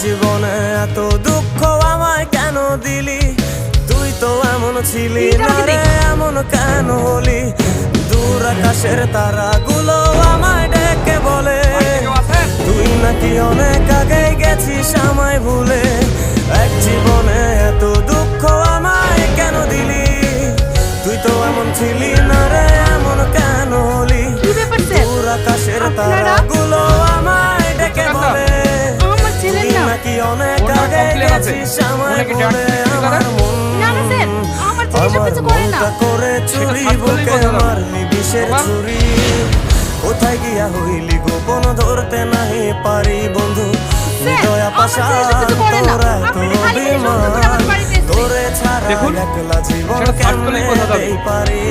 জীবনে এত দুঃখ আমায় কেন দিলি? তুই তো এমন ছিলি না রে, এমন কেন হলি? দূর আকাশের তারাগুলো আমায় ডেকে বলে তুই নাকি অনেক আগে গেছিস আমায় ভুলে। এক জীবনে এত দুঃখ আমায় কেন দিলি? তুই তো এমন ছিলি না রে, এমন কেন হলি? দূর আকাশের তারাগুলো আমায় ডেকে বলে তুই নাকি অনেক আগে গেছিস আমায় ভুলে। আমার মনটা করে চুরি বুকে মারলি বিষের ছুরি। কোথায় গিয়া হইলি গোপন ধরতে নাহি পারি বন্ধু। হৃদয় পাশা তোরা তো বিমান, তোরে ছাড়া একলা জীবন কেমনে পারি।